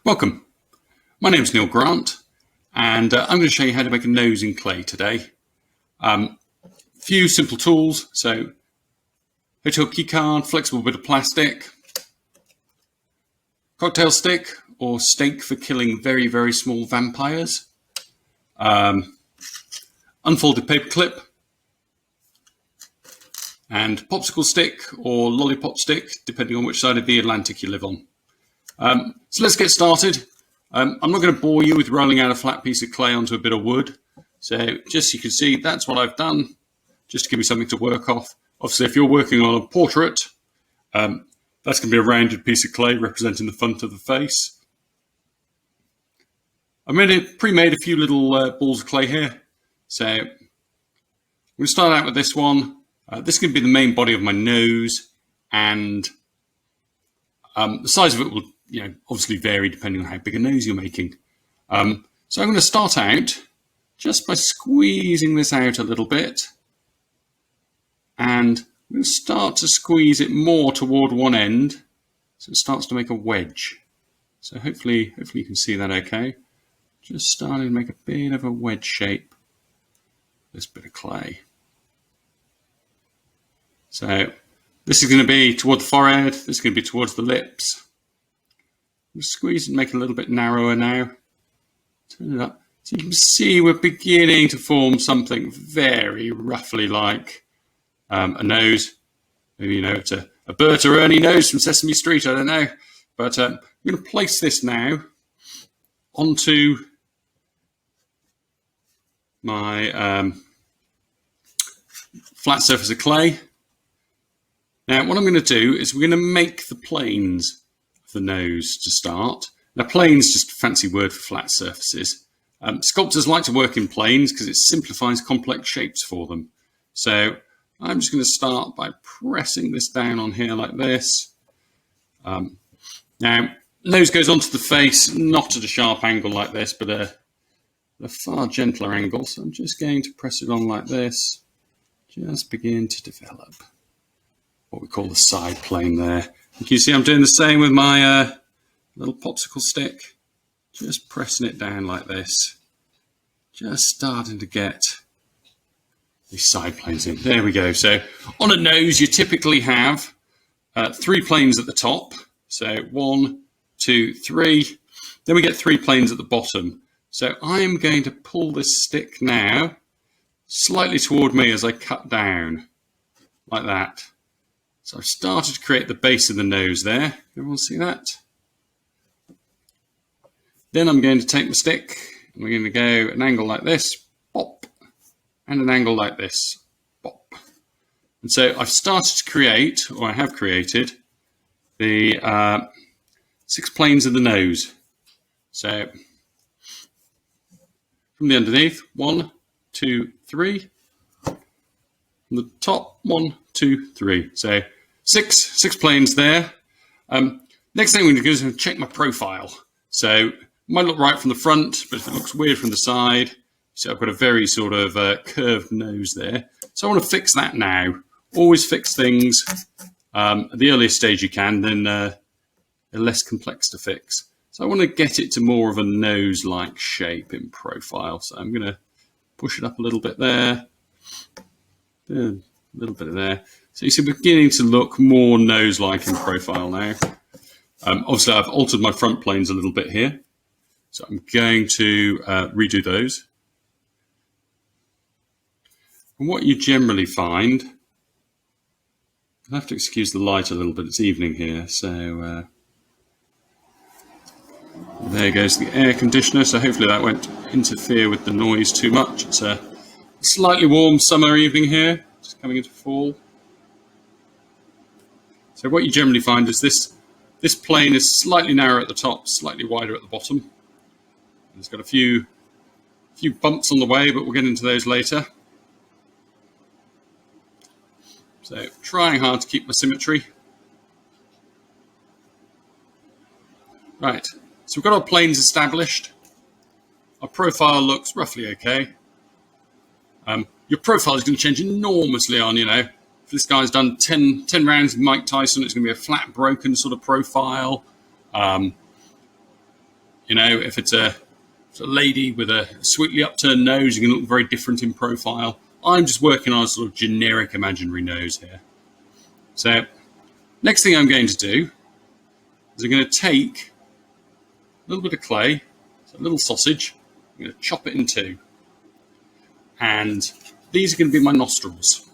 Welcome. My name's Neil Grant, and I'm going to show you how to make a nose in clay today. Few simple tools, so hotel key card, flexible bit of plastic, cocktail stick or stake for killing very, very small vampires, unfolded paperclip, and popsicle stick or lollipop stick, depending on which side of the Atlantic you live on. So let's get started. I'm not going to bore you with rolling out a flat piece of clay onto a bit of wood. So just so you can see, that's what I've done, just to give me something to work off. Obviously, if you're working on a portrait, that's going to be a rounded piece of clay representing the front of the face. I've pre-made a few little balls of clay here. So we'll start out with this one. This is going to be the main body of my nose, and the size of it will obviously vary depending on how big a nose you're making. So I'm going to start out just by squeezing this out a little bit, and I'm going to start to squeeze it more toward one end so it starts to make a wedge. So hopefully you can see that okay. Just starting to make a bit of a wedge shape, this bit of clay. So this is going to be toward the forehead, this is going to be towards the lips. Squeeze and make it a little bit narrower now. Turn it up. So you can see we're beginning to form something very roughly like a nose. Maybe it's a Bert or Ernie nose from Sesame Street, I don't know. But I'm going to place this now onto my flat surface of clay. Now what I'm going to do is we're going to make the planes the nose to start. Now, planes just a fancy word for flat surfaces. Sculptors like to work in planes because it simplifies complex shapes for them. So I'm just going to start by pressing this down on here like this. Now, nose goes onto the face, not at a sharp angle like this, but a far gentler angle. So I'm just going to press it on like this. Just begin to develop what we call the side plane there. You can see I'm doing the same with my little popsicle stick, just pressing it down like this, just starting to get these side planes in. There we go. So on a nose, you typically have 3 planes at the top. So 1, 2, 3. Then we get 3 planes at the bottom. So I'm going to pull this stick now slightly toward me as I cut down like that. So I've started to create the base of the nose there. Everyone see that? Then I'm going to take my stick and we're going to go an angle like this, pop, and an angle like this, pop. And so I've started to create, or I have created, the 6 planes of the nose. So from the underneath, 1, 2, 3. From the top, 1, 2, 3. So six planes there. Next thing I'm going to do is check my profile. So it might look right from the front, but if it looks weird from the side, so I've got a very sort of curved nose there. So I want to fix that now. Always fix things at the earliest stage you can, then they're less complex to fix. So I want to get it to more of a nose-like shape in profile. So I'm going to push it up a little bit there. A little bit of there. So you see beginning to look more nose-like in profile now. Obviously, I've altered my front planes a little bit here. So I'm going to redo those. And what you generally find, I'll have to excuse the light a little bit, it's evening here. So there goes the air conditioner. So hopefully that won't interfere with the noise too much. It's a slightly warm summer evening here, just coming into fall. So what you generally find is this plane is slightly narrower at the top, slightly wider at the bottom. It's got a few bumps on the way, but we'll get into those later. So trying hard to keep my symmetry. Right, so we've got our planes established. Our profile looks roughly okay. Your profile is going to change enormously on, if this guy's done 10 rounds with Mike Tyson, it's going to be a flat, broken sort of profile. You know, if it's a lady with a sweetly upturned nose, you can look very different in profile. I'm just working on a sort of generic imaginary nose here. So next thing I'm going to do is I'm going to take a little bit of clay, so a little sausage, I'm going to chop it in two. And these are going to be my nostrils.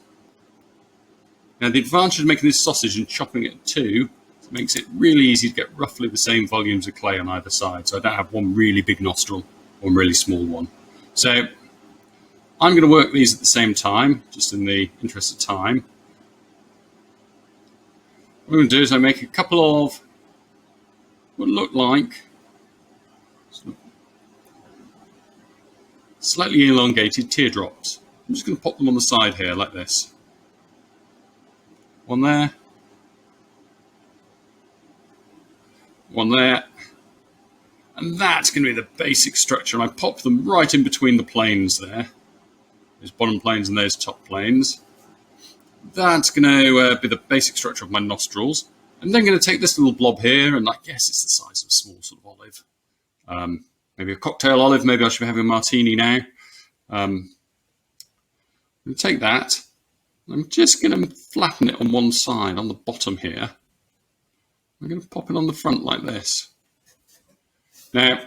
Now the advantage of making this sausage and chopping it in two, it makes it really easy to get roughly the same volumes of clay on either side. So I don't have one really big nostril, one really small one. So I'm going to work these at the same time, just in the interest of time. What I'm going to do is I make a couple of what look like slightly elongated teardrops. I'm just going to pop them on the side here like this. One there. One there. And that's going to be the basic structure. And I pop them right in between the planes there. Those bottom planes and those top planes. That's going to be the basic structure of my nostrils. I'm then going to take this little blob here, and I guess it's the size of a small sort of olive. Maybe a cocktail olive. Maybe I should be having a martini now. I'm going to take that. I'm just going to flatten it on one side, on the bottom here. I'm going to pop it on the front like this. Now,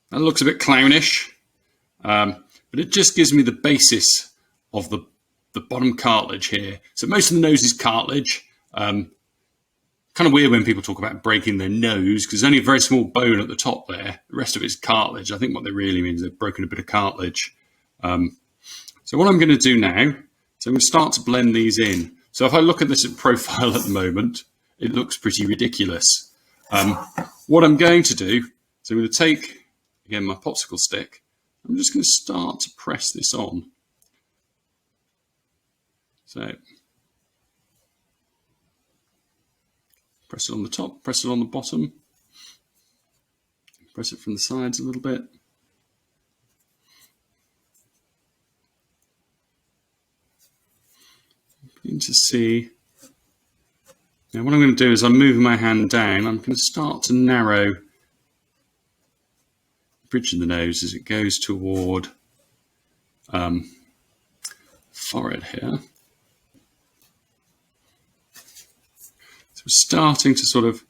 that looks a bit clownish, but it just gives me the basis of the bottom cartilage here. So most of the nose is cartilage. Kind of weird when people talk about breaking their nose, because there's only a very small bone at the top there. The rest of it is cartilage. I think what they really mean is they've broken a bit of cartilage. So what I'm going to do now is I'm going to start to blend these in. So if I look at this in profile at the moment, it looks pretty ridiculous. What I'm going to do is I'm going to take, again, my popsicle stick. I'm just going to start to press this on. So press it on the top, press it on the bottom, press it from the sides a little bit. Begin to see. Now what I'm going to do is I'm moving my hand down. I'm going to start to narrow the bridge of the nose as it goes toward forehead here. So we're starting to sort of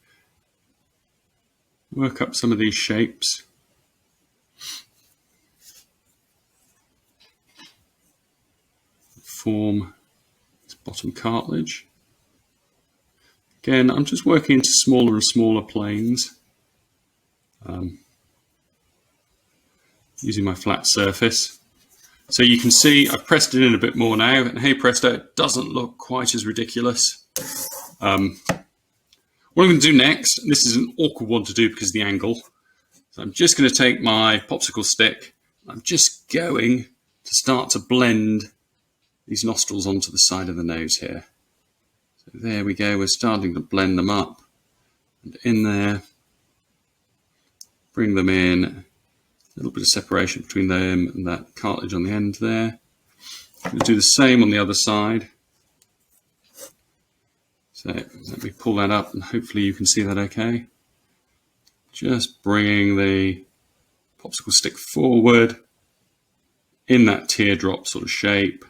work up some of these shapes. Form this bottom cartilage. Again, I'm just working into smaller and smaller planes. Using my flat surface. So you can see I've pressed it in a bit more now, and hey presto, it doesn't look quite as ridiculous. What I'm going to do next, and this is an awkward one to do because of the angle, so I'm just going to take my popsicle stick, I'm just going to start to blend these nostrils onto the side of the nose here. So there we go, we're starting to blend them up, and in there, bring them in, a little bit of separation between them and that cartilage on the end there. I'm going to do the same on the other side. So let me pull that up and hopefully you can see that okay. Just bringing the popsicle stick forward in that teardrop sort of shape,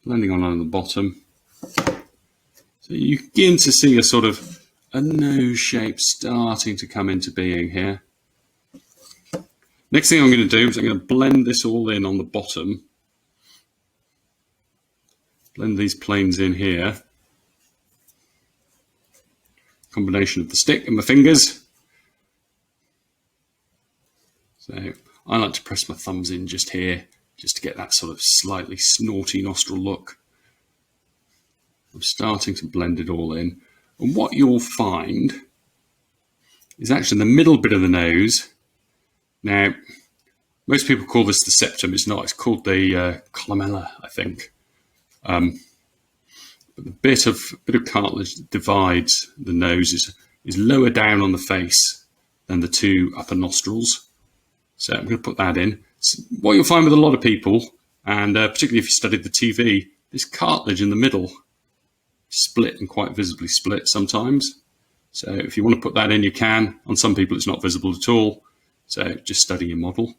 blending on the bottom. So you begin to see a sort of a nose shape starting to come into being here. Next thing I'm going to do is I'm going to blend this all in on the bottom. Blend these planes in here. Combination of the stick and my fingers. So I like to press my thumbs in just here, just to get that sort of slightly snorty nostril look. I'm starting to blend it all in. And what you'll find is actually the middle bit of the nose. Now, most people call this the septum. It's not. It's called the columella, I think. But the bit of cartilage that divides the nose is lower down on the face than the two upper nostrils. So I'm going to put that in. So what you'll find with a lot of people, and particularly if you studied the TV, this cartilage in the middle is split and quite visibly split sometimes. So if you want to put that in, you can. On some people, it's not visible at all. So just study your model.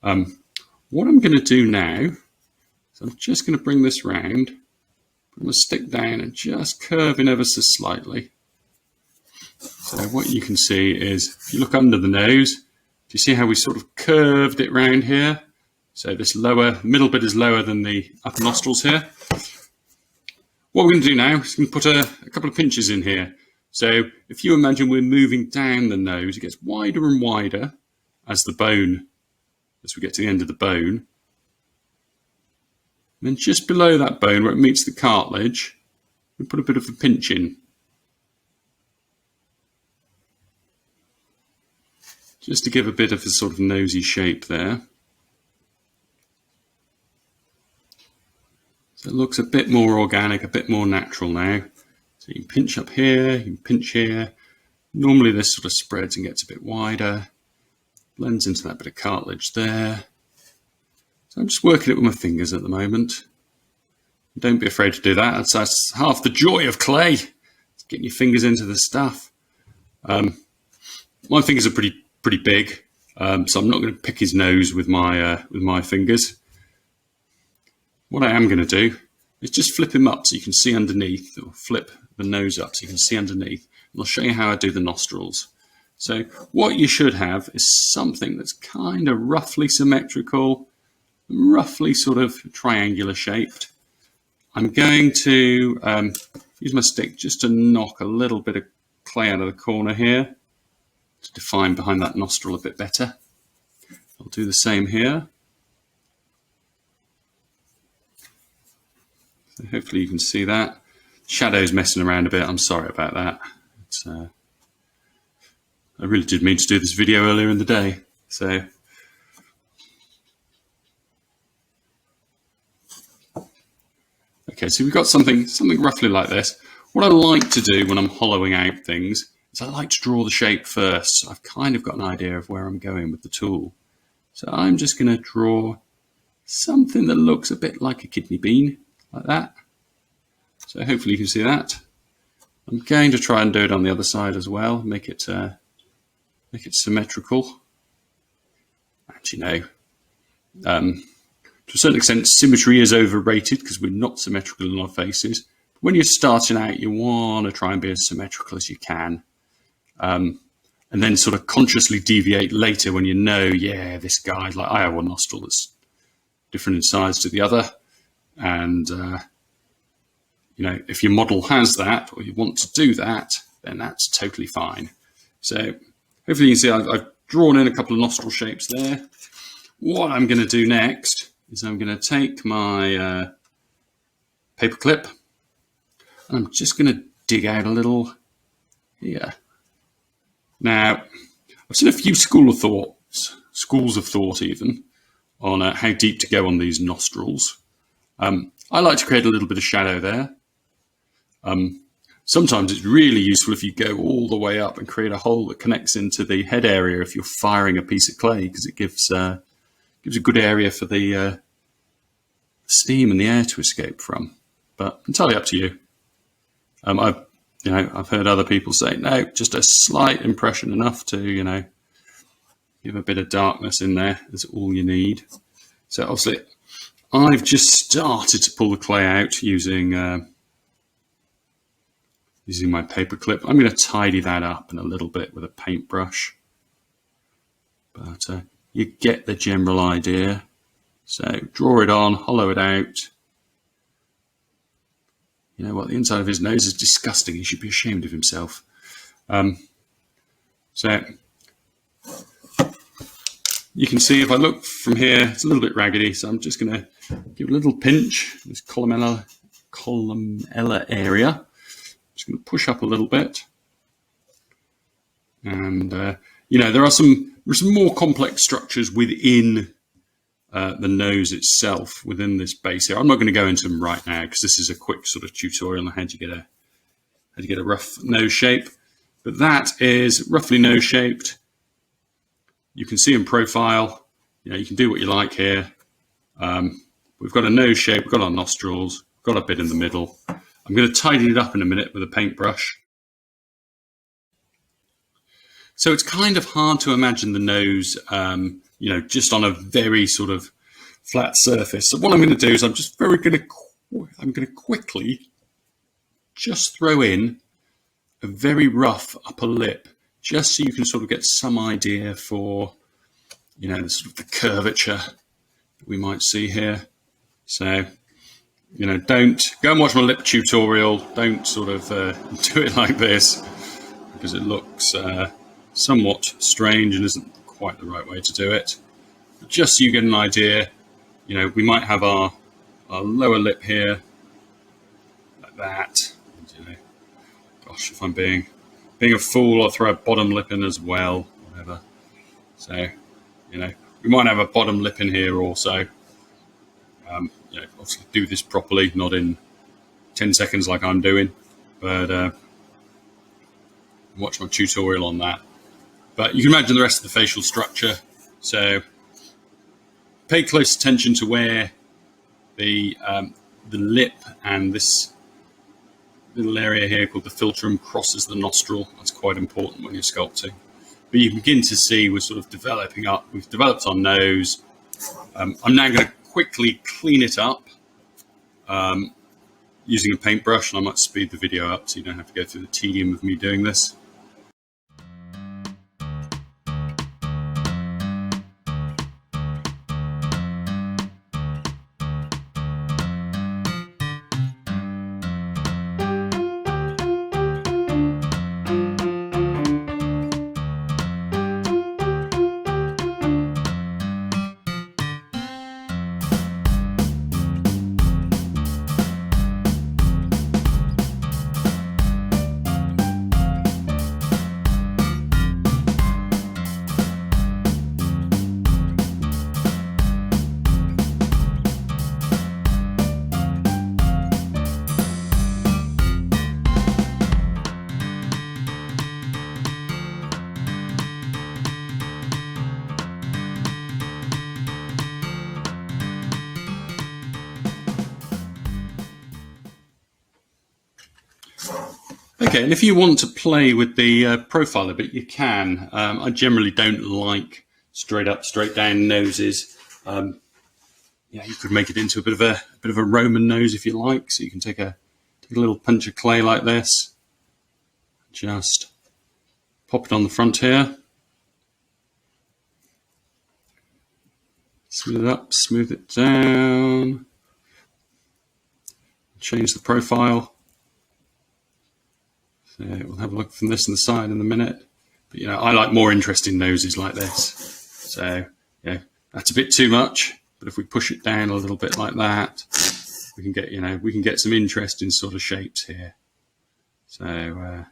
What I'm going to do now is I'm just going to bring this round. I'm going to stick down and just curve in ever so slightly. So what you can see is, if you look under the nose, do you see how we sort of curved it round here? So this middle bit is lower than the upper nostrils here. What we're going to do now is going to put a couple of pinches in here. So if you imagine we're moving down the nose, it gets wider and wider as we get to the end of the bone. And then just below that bone, where it meets the cartilage, we put a bit of a pinch in. Just to give a bit of a sort of nosy shape there. So it looks a bit more organic, a bit more natural now. So you can pinch up here, you can pinch here. Normally this sort of spreads and gets a bit wider. Blends into that bit of cartilage there. So I'm just working it with my fingers at the moment. Don't be afraid to do that. That's half the joy of clay. It's getting your fingers into the stuff. My fingers are pretty big, so I'm not going to pick his nose with my fingers. What I am going to do is just flip him up so you can see underneath, or flip the nose up so you can see underneath. And I'll show you how I do the nostrils. So what you should have is something that's kind of roughly symmetrical, roughly sort of triangular shaped. I'm going to use my stick just to knock a little bit of clay out of the corner here to define behind that nostril a bit better. I'll do the same here. So hopefully you can see that. Shadow's messing around a bit, I'm sorry about that. I really did mean to do this video earlier in the day. So okay, so we've got something roughly like this. What I like to do when I'm hollowing out things is I like to draw the shape first. So I've kind of got an idea of where I'm going with the tool. So I'm just going to draw something that looks a bit like a kidney bean, like that. So hopefully you can see that. I'm going to try and do it on the other side as well, make it symmetrical. And you know, to a certain extent, symmetry is overrated because we're not symmetrical in our faces. But when you're starting out, you want to try and be as symmetrical as you can. And then sort of consciously deviate later when you know, yeah, this guy, like I have one nostril that's different in size to the other. And, you know, if your model has that, or you want to do that, then that's totally fine. So hopefully you can see I've drawn in a couple of nostril shapes there. What I'm going to do next is I'm going to take my paperclip and I'm just going to dig out a little here. Now, I've seen a few schools of thought even, on how deep to go on these nostrils. I like to create a little bit of shadow there. Sometimes it's really useful if you go all the way up and create a hole that connects into the head area if you're firing a piece of clay, because it gives a good area for the steam and the air to escape from. But entirely up to you. I've heard other people say, no, just a slight impression enough to, you know, give a bit of darkness in there is all you need. So obviously I've just started to pull the clay out using my paperclip. I'm going to tidy that up in a little bit with a paintbrush. But you get the general idea. So draw it on, hollow it out. You know what, the inside of his nose is disgusting. He should be ashamed of himself. So you can see if I look from here, it's a little bit raggedy. So I'm just going to give it a little pinch, this columella area. Just going to push up a little bit. And, you know, there are some more complex structures within the nose itself, within this base here. I'm not going to go into them right now because this is a quick sort of tutorial on how to get a rough nose shape. But that is roughly nose shaped. You can see in profile, you know, you can do what you like here. We've got a nose shape, we've got our nostrils, we've got a bit in the middle. I'm going to tidy it up in a minute with a paintbrush. So it's kind of hard to imagine the nose, just on a very sort of flat surface. So what I'm going to do is I'm going to quickly just throw in a very rough upper lip, just so you can sort of get some idea for, the sort of the curvature that we might see here. So, don't go and watch my lip tutorial. Don't sort of do it like this, because it looks somewhat strange and isn't quite the right way to do it. But just so you get an idea, we might have our lower lip here, like that. And, gosh, if I'm being a fool, I'll throw a bottom lip in as well, whatever. So, we might have a bottom lip in here also. Obviously do this properly, not in 10 seconds like I'm doing, but watch my tutorial on that. But you can imagine the rest of the facial structure. So pay close attention to where the lip and this little area here called the philtrum crosses the nostril. That's quite important when you're sculpting. But you can begin to see we're sort of developing up. We've developed our nose. I'm now going to quickly clean it up using a paintbrush, and I might speed the video up so you don't have to go through the tedium of me doing this. Okay, and if you want to play with the profile a bit, you can. I generally don't like straight up, straight down noses. You could make it into a bit of a Roman nose if you like. So you can take a little punch of clay like this, just pop it on the front here, smooth it up, smooth it down, change the profile. So we'll have a look from this on the side in a minute. But I like more interesting noses like this. So that's a bit too much. But if we push it down a little bit like that, we can get some interesting sort of shapes here. So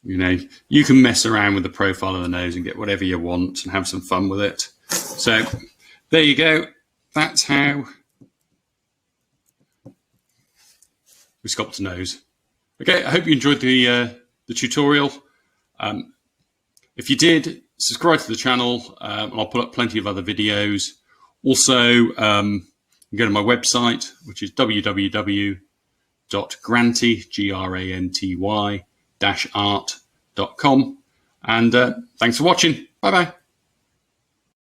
you can mess around with the profile of the nose and get whatever you want and have some fun with it. So there you go. That's how we sculpt a nose. Okay, I hope you enjoyed the tutorial. If you did, subscribe to the channel, and I'll put up plenty of other videos. Also, you can go to my website, which is www.granty, GRANTY-art.com. And thanks for watching. Bye-bye.